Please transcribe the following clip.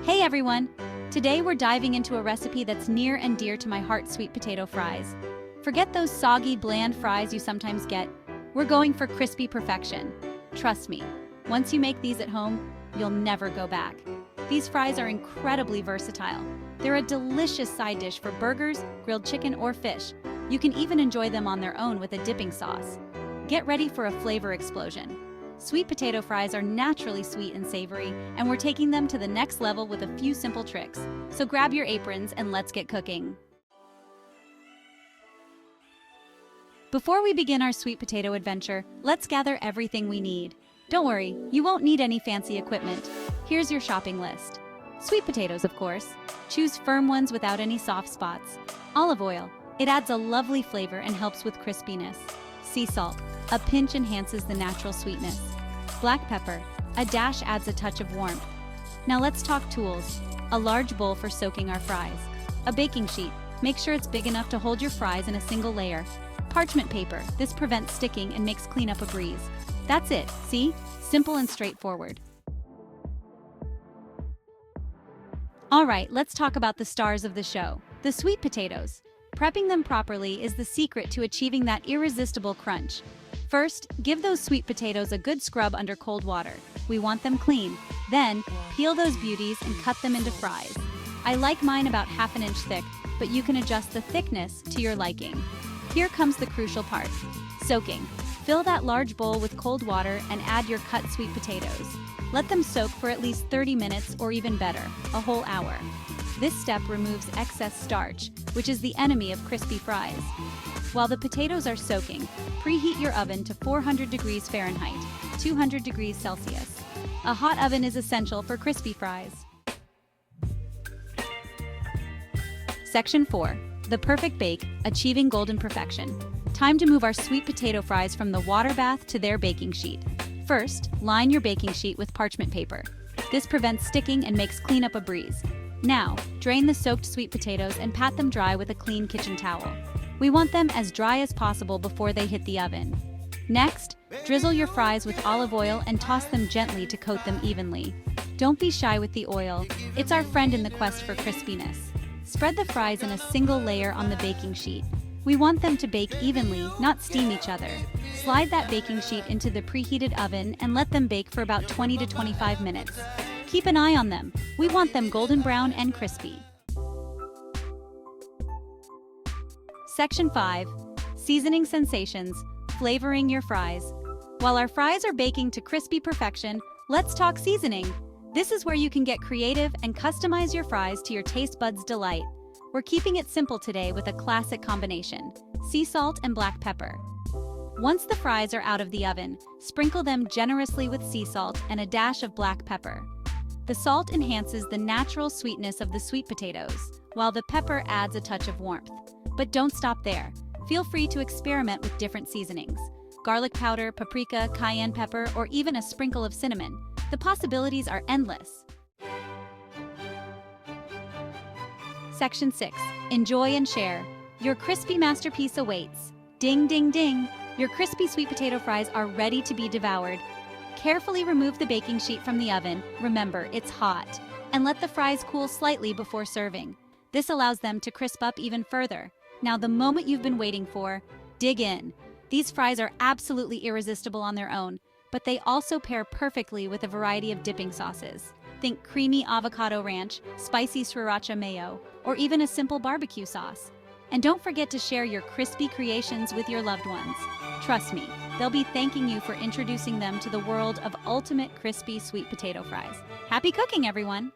Hey everyone! Today we're diving into a recipe that's near and dear to my heart, sweet potato fries. Forget those soggy, bland fries you sometimes get. We're going for crispy perfection. Trust me, once you make these at home, you'll never go back. These fries are incredibly versatile. They're a delicious side dish for burgers, grilled chicken, or fish. You can even enjoy them on their own with a dipping sauce. Get ready for a flavor explosion. Sweet potato fries are naturally sweet and savory, and we're taking them to the next level with a few simple tricks. So grab your aprons and let's get cooking. Before we begin our sweet potato adventure, let's gather everything we need. Don't worry, you won't need any fancy equipment. Here's your shopping list. Sweet potatoes, of course. Choose firm ones without any soft spots. Olive oil. It adds a lovely flavor and helps with crispiness. Sea salt. A pinch enhances the natural sweetness. Black pepper. A dash adds a touch of warmth. Now let's talk tools. A large bowl for soaking our fries. A baking sheet. Make sure it's big enough to hold your fries in a single layer. Parchment paper. This prevents sticking and makes cleanup a breeze. That's it, see? Simple and straightforward. Alright, let's talk about the stars of the show. The sweet potatoes. Prepping them properly is the secret to achieving that irresistible crunch. First, give those sweet potatoes a good scrub under cold water. We want them clean. Then, peel those beauties and cut them into fries. I like mine about ½ inch thick, but you can adjust the thickness to your liking. Here comes the crucial part. Soaking. Fill that large bowl with cold water and add your cut sweet potatoes. Let them soak for at least 30 minutes or even better, a whole hour. This step removes excess starch, which is the enemy of crispy fries. While the potatoes are soaking, preheat your oven to 400 degrees Fahrenheit, 200 degrees Celsius. A hot oven is essential for crispy fries. Section 4. The perfect bake, achieving golden perfection. Time to move our sweet potato fries from the water bath to their baking sheet. First, line your baking sheet with parchment paper. This prevents sticking and makes cleanup a breeze. Now, drain the soaked sweet potatoes and pat them dry with a clean kitchen towel. We want them as dry as possible before they hit the oven. Next, drizzle your fries with olive oil and toss them gently to coat them evenly. Don't be shy with the oil. It's our friend in the quest for crispiness. Spread the fries in a single layer on the baking sheet. We want them to bake evenly, not steam each other. Slide that baking sheet into the preheated oven and let them bake for about 20 to 25 minutes. Keep an eye on them. We want them golden brown and crispy. Section 5. Seasoning sensations, flavoring your fries. While our fries are baking to crispy perfection, let's talk seasoning. This is where you can get creative and customize your fries to your taste buds' delight. We're keeping it simple today with a classic combination: sea salt and black pepper. Once the fries are out of the oven, sprinkle them generously with sea salt and a dash of black pepper. The salt enhances the natural sweetness of the sweet potatoes, while the pepper adds a touch of warmth. But don't stop there. Feel free to experiment with different seasonings: garlic powder, paprika, cayenne pepper, or even a sprinkle of cinnamon. The possibilities are endless. Section 6. Enjoy and share. Your crispy masterpiece awaits. Ding, ding, ding. Your crispy sweet potato fries are ready to be devoured. Carefully remove the baking sheet from the oven. Remember, it's hot. And let the fries cool slightly before serving. This allows them to crisp up even further. Now, the moment you've been waiting for, dig in. These fries are absolutely irresistible on their own, but they also pair perfectly with a variety of dipping sauces. Think creamy avocado ranch, spicy sriracha mayo, or even a simple barbecue sauce. And don't forget to share your crispy creations with your loved ones. Trust me, they'll be thanking you for introducing them to the world of ultimate crispy sweet potato fries. Happy cooking, everyone!